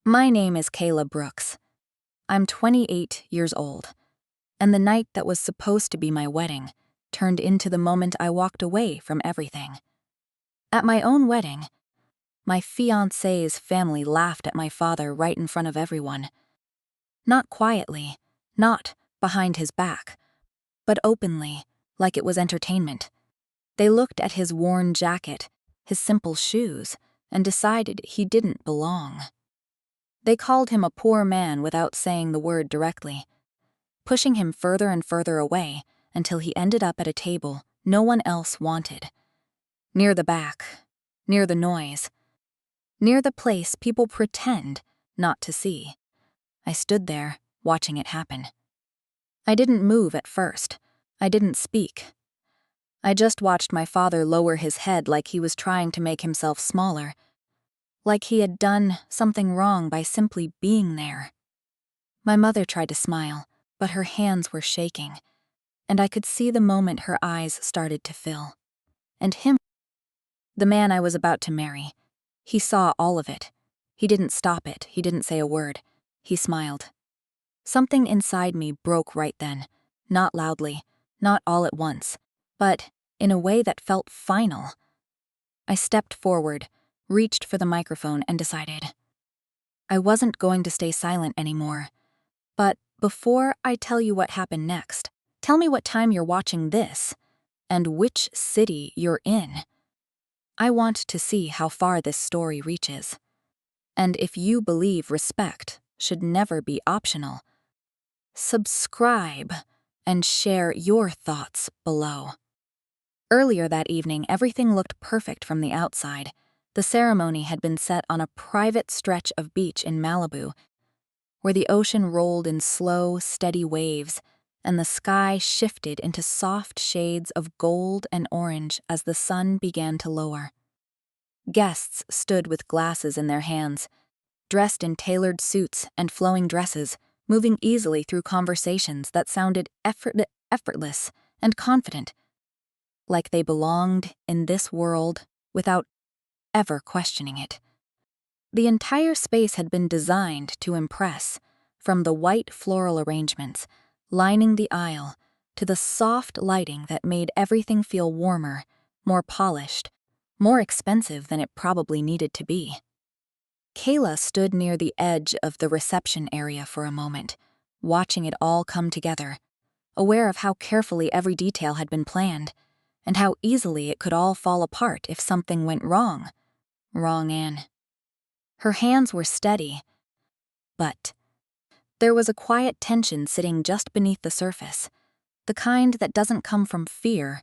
My name is Kayla Brooks. I'm 28 years old, and the night that was supposed to be my wedding turned into the moment I walked away from everything. At my own wedding, my fiancé's family laughed at my father right in front of everyone. Not quietly, not behind his back, but openly, like it was entertainment. They looked at his worn jacket, his simple shoes, and decided he didn't belong. They called him a poor man without saying the word directly, pushing him further and further away until he ended up at a table no one else wanted. Near the back, near the noise, near the place people pretend not to see. I stood there, watching it happen. I didn't move at first. I didn't speak. I just watched my father lower his head like he was trying to make himself smaller, like he had done something wrong by simply being there. My mother tried to smile, but her hands were shaking, and I could see the moment her eyes started to fill. And him, the man I was about to marry, he saw all of it. He didn't stop it. He didn't say a word. He smiled. Something inside me broke right then, not loudly, not all at once, but in a way that felt final. I stepped forward, reached for the microphone, and decided I wasn't going to stay silent anymore. But before I tell you what happened next, tell me what time you're watching this and which city you're in. I want to see how far this story reaches. And if you believe respect should never be optional, subscribe and share your thoughts below. Earlier that evening, everything looked perfect from the outside. The ceremony had been set on a private stretch of beach in Malibu, where the ocean rolled in slow, steady waves, and the sky shifted into soft shades of gold and orange as the sun began to lower. Guests stood with glasses in their hands, dressed in tailored suits and flowing dresses, moving easily through conversations that sounded effortless and confident, like they belonged in this world without ever questioning it. The entire space had been designed to impress, from the white floral arrangements lining the aisle to the soft lighting that made everything feel warmer, more polished, more expensive than it probably needed to be. Kayla stood near the edge of the reception area for a moment, watching it all come together, aware of how carefully every detail had been planned, and how easily it could all fall apart if something went wrong. Wrong, Anne. Her hands were steady, but there was a quiet tension sitting just beneath the surface, the kind that doesn't come from fear,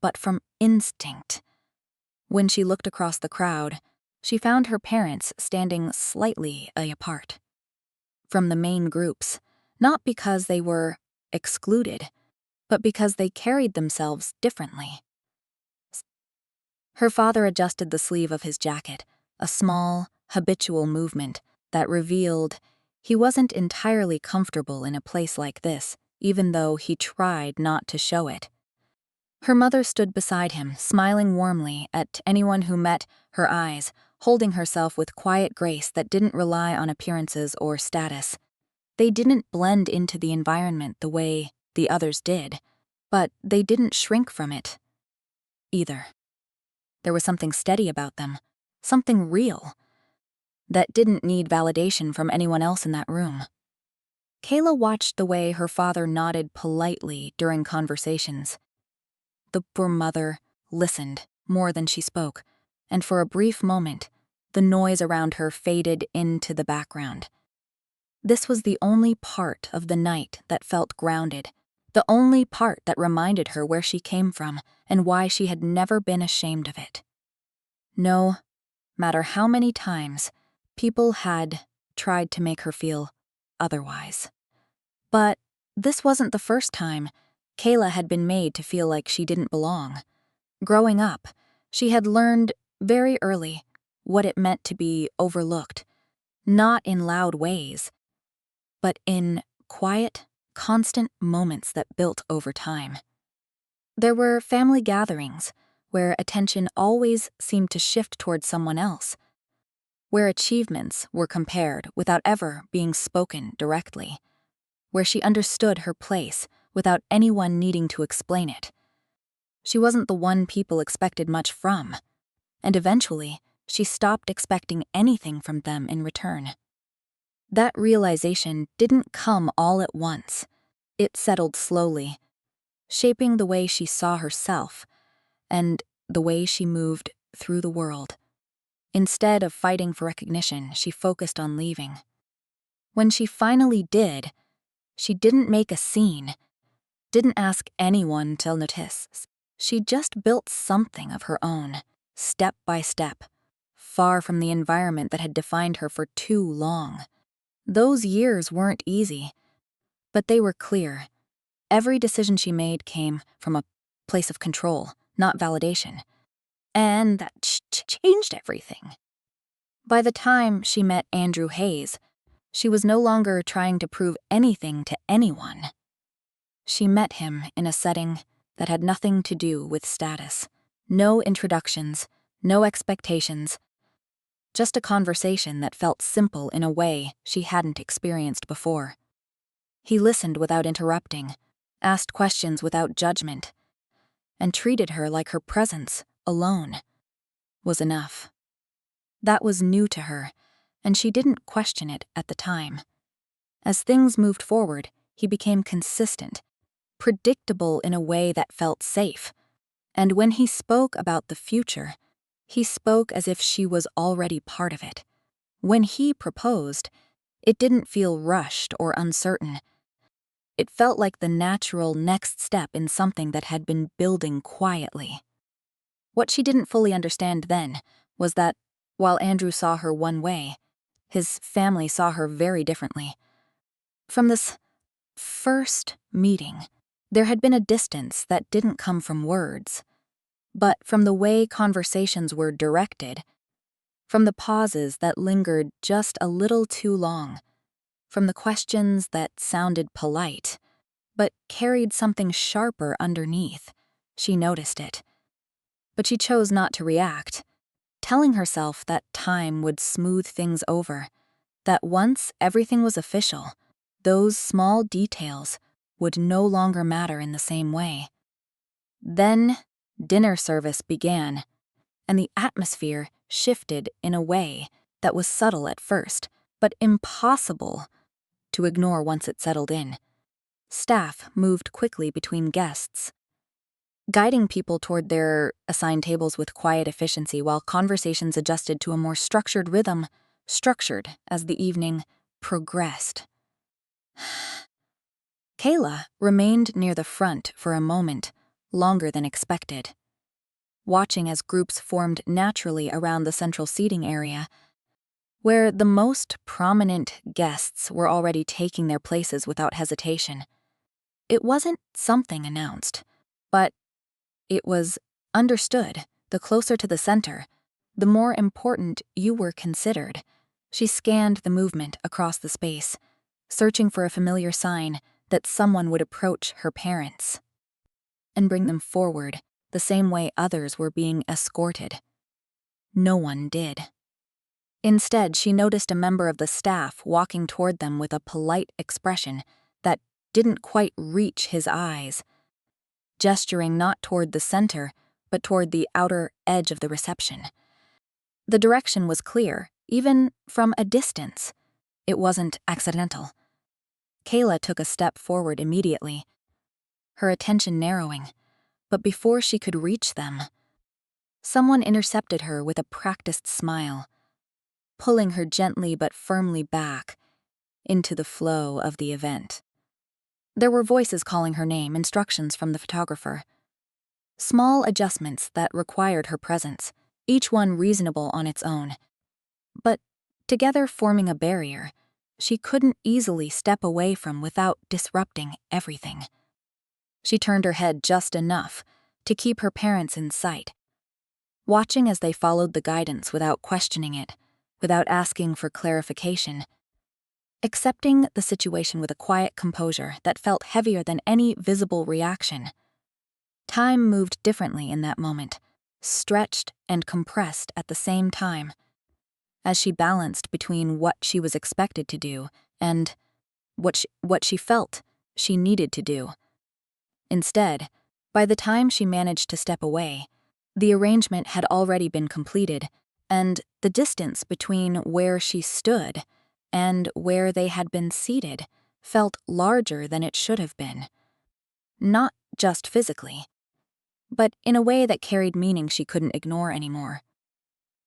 but from instinct. When she looked across the crowd, she found her parents standing slightly apart from the main groups, not because they were excluded, but because they carried themselves differently. Her father adjusted the sleeve of his jacket, a small, habitual movement that revealed he wasn't entirely comfortable in a place like this, even though he tried not to show it. Her mother stood beside him, smiling warmly at anyone who met her eyes, holding herself with quiet grace that didn't rely on appearances or status. They didn't blend into the environment the way the others did, but they didn't shrink from it either. There was something steady about them, something real, that didn't need validation from anyone else in that room. Kayla watched the way her father nodded politely during conversations. The poor mother listened more than she spoke, and for a brief moment, the noise around her faded into the background. This was the only part of the night that felt grounded, the only part that reminded her where she came from and why she had never been ashamed of it. No matter how many times people had tried to make her feel otherwise. But this wasn't the first time Kayla had been made to feel like she didn't belong. Growing up, she had learned very early what it meant to be overlooked, not in loud ways, but in quiet, constant moments that built over time. There were family gatherings where attention always seemed to shift towards someone else. where achievements were compared without ever being spoken directly, where she understood her place without anyone needing to explain it. She wasn't the one people expected much from, and eventually, she stopped expecting anything from them in return. That realization didn't come all at once. It settled slowly, shaping the way she saw herself and the way she moved through the world. Instead of fighting for recognition, she focused on leaving. When she finally did, she didn't make a scene, didn't ask anyone to notice. She just built something of her own, step by step, far from the environment that had defined her for too long. Those years weren't easy, but they were clear. Every decision she made came from a place of control, not validation. And that changed everything. By the time she met Andrew Hayes, she was no longer trying to prove anything to anyone. She met him in a setting that had nothing to do with status. No introductions, no expectations, just a conversation that felt simple in a way she hadn't experienced before. He listened without interrupting, asked questions without judgment, and treated her like her presence alone was enough. That was new to her, and she didn't question it at the time. As things moved forward, he became consistent, predictable in a way that felt safe. And when he spoke about the future, he spoke as if she was already part of it. When he proposed, it didn't feel rushed or uncertain. It felt like the natural next step in something that had been building quietly. What she didn't fully understand then was that, while Andrew saw her one way, his family saw her very differently. From this first meeting, there had been a distance that didn't come from words, but from the way conversations were directed, from the pauses that lingered just a little too long, from the questions that sounded polite, but carried something sharper underneath. She noticed it. But she chose not to react, telling herself that time would smooth things over, that once everything was official, those small details would no longer matter in the same way. Then, dinner service began, and the atmosphere shifted in a way that was subtle at first, but impossible to ignore once it settled in. Staff moved quickly between guests, guiding people toward their assigned tables with quiet efficiency while conversations adjusted to a more structured rhythm, structured as the evening progressed. Kayla remained near the front for a moment, longer than expected, watching as groups formed naturally around the central seating area, where the most prominent guests were already taking their places without hesitation. It wasn't something announced, but it was understood. The closer to the center, the more important you were considered. She scanned the movement across the space, searching for a familiar sign that someone would approach her parents and bring them forward the same way others were being escorted. No one did. Instead, she noticed a member of the staff walking toward them with a polite expression that didn't quite reach his eyes, gesturing not toward the center, but toward the outer edge of the reception. The direction was clear, even from a distance. It wasn't accidental. Kayla took a step forward immediately, her attention narrowing, but before she could reach them, someone intercepted her with a practiced smile, pulling her gently but firmly back into the flow of the event. There were voices calling her name, instructions from the photographer. Small adjustments that required her presence, each one reasonable on its own. But together forming a barrier she couldn't easily step away from without disrupting everything. She turned her head just enough to keep her parents in sight, watching as they followed the guidance without questioning it, without asking for clarification, accepting the situation with a quiet composure that felt heavier than any visible reaction. Time moved differently in that moment, stretched and compressed at the same time. as she balanced between what she was expected to do and what she felt she needed to do. Instead, by the time she managed to step away, the arrangement had already been completed, and the distance between where she stood and where they had been seated felt larger than it should have been. Not just physically, but in a way that carried meaning she couldn't ignore anymore.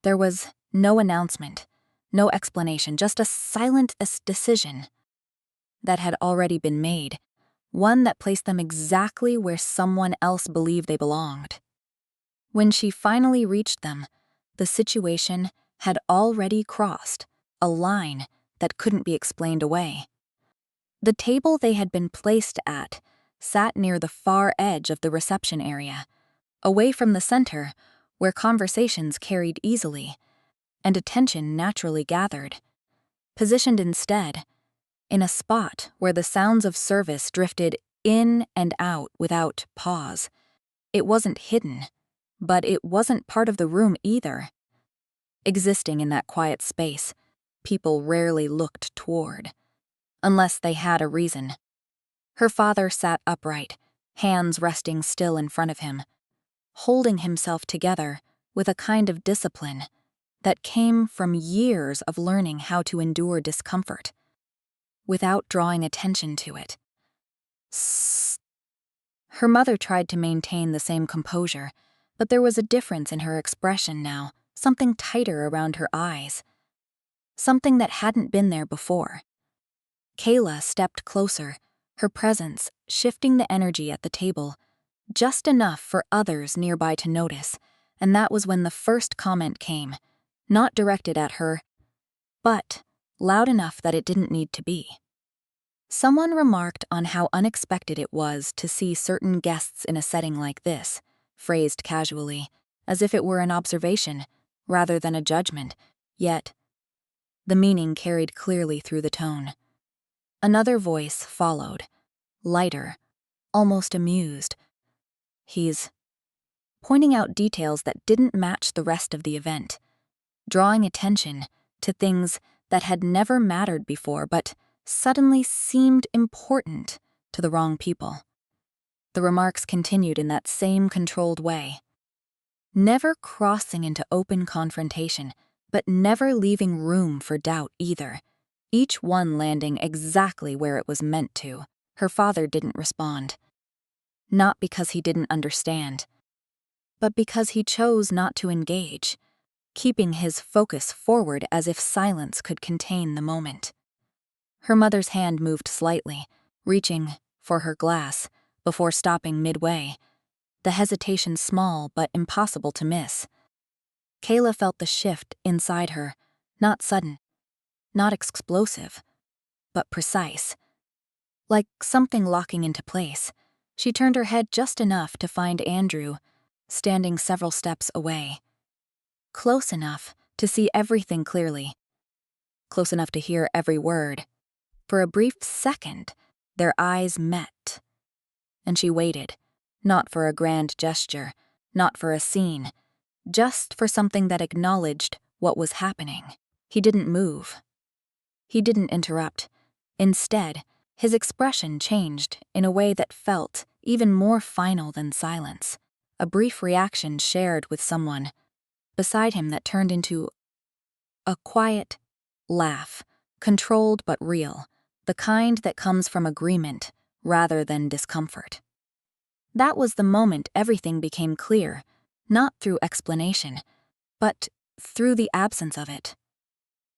There was no announcement, no explanation, just a silent decision that had already been made, one that placed them exactly where someone else believed they belonged. When she finally reached them, the situation had already crossed a line that couldn't be explained away. The table they had been placed at sat near the far edge of the reception area, away from the center where conversations carried easily and attention naturally gathered. Positioned instead, in a spot where the sounds of service drifted in and out without pause. It wasn't hidden, but it wasn't part of the room either. Existing in that quiet space, people rarely looked toward, unless they had a reason. Her father sat upright, hands resting still in front of him, holding himself together with a kind of discipline that came from years of learning how to endure discomfort without drawing attention to it. Sssst. Her mother tried to maintain the same composure, but there was a difference in her expression now, something tighter around her eyes, something that hadn't been there before. Kayla stepped closer, her presence shifting the energy at the table, just enough for others nearby to notice, and that was when the first comment came, not directed at her, but loud enough that it didn't need to be. Someone remarked on how unexpected it was to see certain guests in a setting like this, phrased casually, as if it were an observation, rather than a judgment, yet the meaning carried clearly through the tone. Another voice followed, lighter, almost amused. He's pointing out details that didn't match the rest of the event, drawing attention to things that had never mattered before but suddenly seemed important to the wrong people. The remarks continued in that same controlled way, never crossing into open confrontation, but never leaving room for doubt either, each one landing exactly where it was meant to. Her father didn't respond, not because he didn't understand, but because he chose not to engage, keeping his focus forward as if silence could contain the moment. Her mother's hand moved slightly, reaching for her glass, before stopping midway, the hesitation small but impossible to miss. Kayla felt the shift inside her, not sudden, not explosive, but precise. Like something locking into place, she turned her head just enough to find Andrew, standing several steps away. Close enough to see everything clearly, close enough to hear every word. For a brief second, their eyes met, and she waited, not for a grand gesture, not for a scene, just for something that acknowledged what was happening. He didn't move. He didn't interrupt. Instead, his expression changed in a way that felt even more final than silence, a brief reaction shared with someone beside him that turned into a quiet laugh, controlled but real, the kind that comes from agreement rather than discomfort. That was the moment everything became clear, not through explanation, but through the absence of it,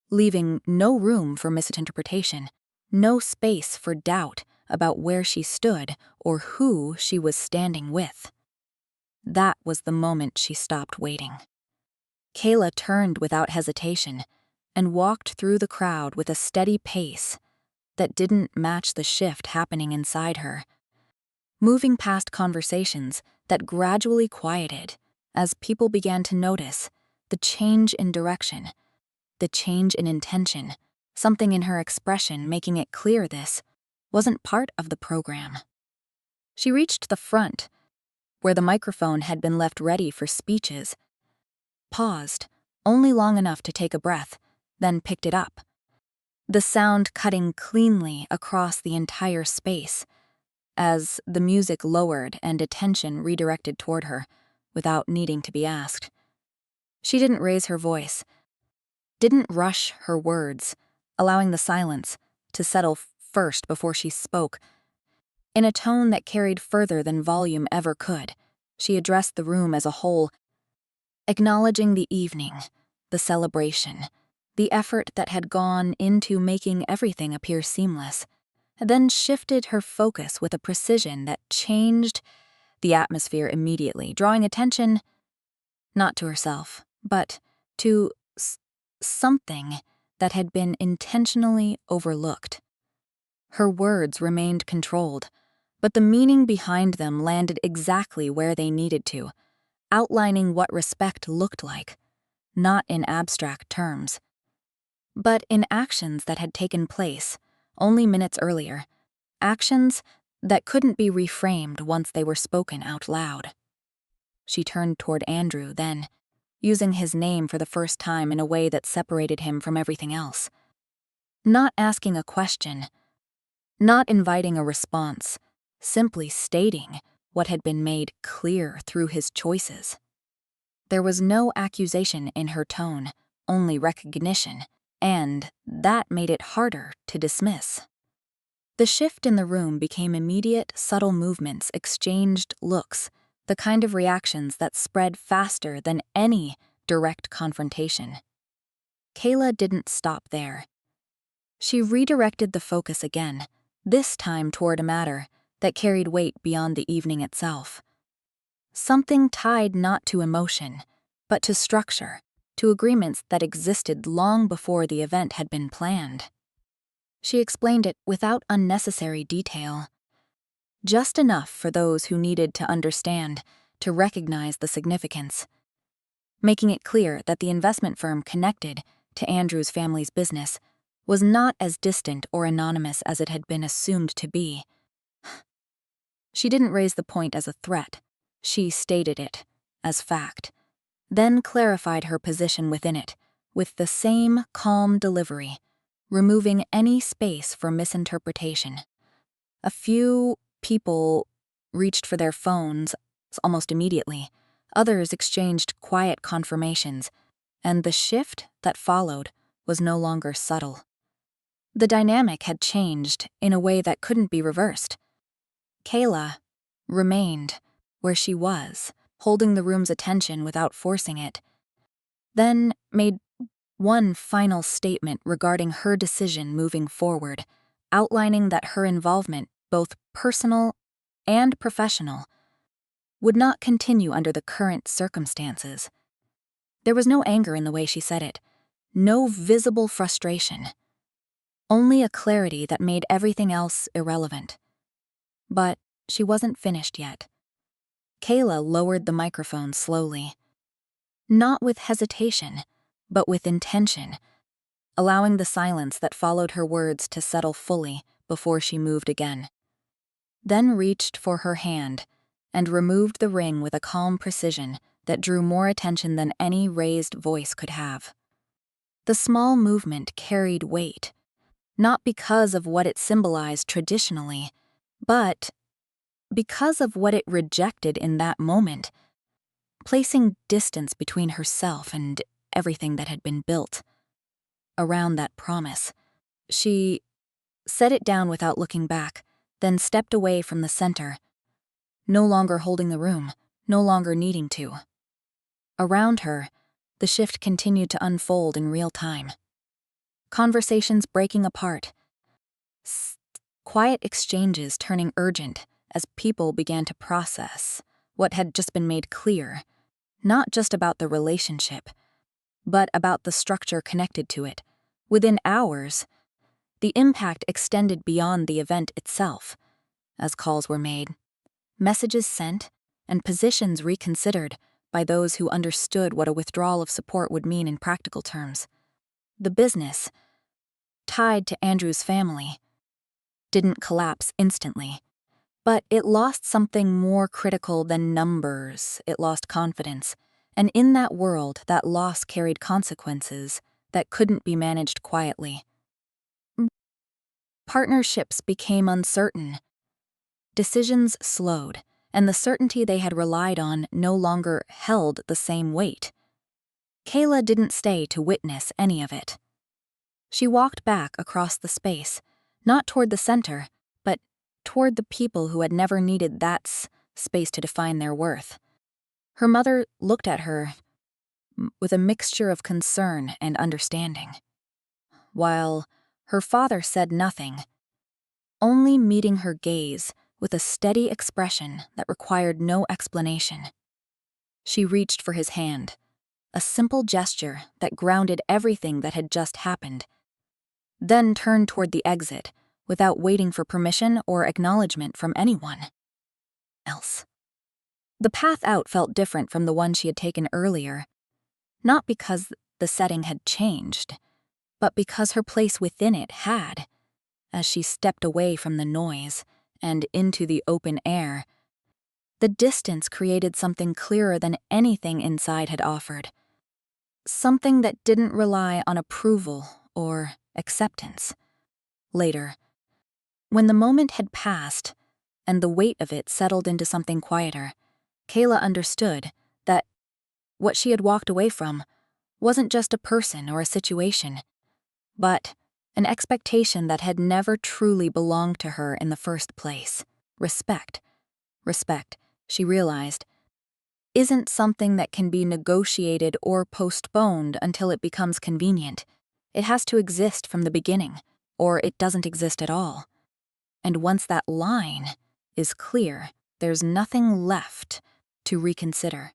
leaving no room for misinterpretation, no space for doubt about where she stood or who she was standing with. That was the moment she stopped waiting. Kayla turned without hesitation and walked through the crowd with a steady pace that didn't match the shift happening inside her, moving past conversations that gradually quieted as people began to notice the change in direction, the change in intention, something in her expression making it clear this wasn't part of the program. She reached the front, where the microphone had been left ready for speeches, paused only long enough to take a breath, then picked it up, the sound cutting cleanly across the entire space as the music lowered and attention redirected toward her without needing to be asked. She didn't raise her voice, didn't rush her words, allowing the silence to settle first before she spoke. In a tone that carried further than volume ever could, she addressed the room as a whole, acknowledging the evening, the celebration, the effort that had gone into making everything appear seamless, then shifted her focus with a precision that changed the atmosphere immediately, drawing attention not to herself, but to something that had been intentionally overlooked. Her words remained controlled, but the meaning behind them landed exactly where they needed to, outlining what respect looked like, not in abstract terms, but in actions that had taken place only minutes earlier, actions that couldn't be reframed once they were spoken out loud. She turned toward Andrew then, using his name for the first time in a way that separated him from everything else. Not asking a question, not inviting a response, simply stating what had been made clear through his choices. There was no accusation in her tone, only recognition, and that made it harder to dismiss. The shift in the room became immediate, subtle movements, exchanged looks, the kind of reactions that spread faster than any direct confrontation. Kayla didn't stop there. She redirected the focus again, this time toward a matter that carried weight beyond the evening itself. Something tied not to emotion, but to structure, to agreements that existed long before the event had been planned. She explained it without unnecessary detail, just enough for those who needed to understand, to recognize the significance, making it clear that the investment firm connected to Andrew's family's business was not as distant or anonymous as it had been assumed to be. She didn't raise the point as a threat. She stated it as fact, then clarified her position within it with the same calm delivery, removing any space for misinterpretation. A few people reached for their phones almost immediately. Others exchanged quiet confirmations, and the shift that followed was no longer subtle. The dynamic had changed in a way that couldn't be reversed. Kayla remained where she was, holding the room's attention without forcing it, then made one final statement regarding her decision moving forward, outlining that her involvement, both personal and professional, would not continue under the current circumstances. There was no anger in the way she said it, no visible frustration, only a clarity that made everything else irrelevant. But she wasn't finished yet. Kayla lowered the microphone slowly, not with hesitation, but with intention, allowing the silence that followed her words to settle fully before she moved again. Then reached for her hand and removed the ring with a calm precision that drew more attention than any raised voice could have. The small movement carried weight, not because of what it symbolized traditionally, but because of what it rejected in that moment, placing distance between herself and everything that had been built around that promise. She set it down without looking back, then stepped away from the center, no longer holding the room, no longer needing to. Around her, the shift continued to unfold in real time. Conversations breaking apart, quiet exchanges turning urgent as people began to process what had just been made clear, not just about the relationship, but about the structure connected to it. Within hours, the impact extended beyond the event itself, as calls were made, messages sent, and positions reconsidered by those who understood what a withdrawal of support would mean in practical terms. The business, tied to Andrew's family, didn't collapse instantly, but it lost something more critical than numbers. It lost confidence, and in that world, that loss carried consequences that couldn't be managed quietly. Partnerships became uncertain. Decisions slowed, and the certainty they had relied on no longer held the same weight. Kayla didn't stay to witness any of it. She walked back across the space, not toward the center, but toward the people who had never needed that space to define their worth. Her mother looked at her with a mixture of concern and understanding, while her father said nothing, only meeting her gaze with a steady expression that required no explanation. She reached for his hand, a simple gesture that grounded everything that had just happened, then turned toward the exit without waiting for permission or acknowledgement from anyone else. The path out felt different from the one she had taken earlier, not because the setting had changed, but because her place within it had. As she stepped away from the noise and into the open air, the distance created something clearer than anything inside had offered. Something that didn't rely on approval or acceptance. Later, when the moment had passed and the weight of it settled into something quieter, Kayla understood that what she had walked away from wasn't just a person or a situation, but an expectation that had never truly belonged to her in the first place. Respect. Respect, she realized, isn't something that can be negotiated or postponed until it becomes convenient. It has to exist from the beginning, or it doesn't exist at all. And once that line is clear, there's nothing left to reconsider.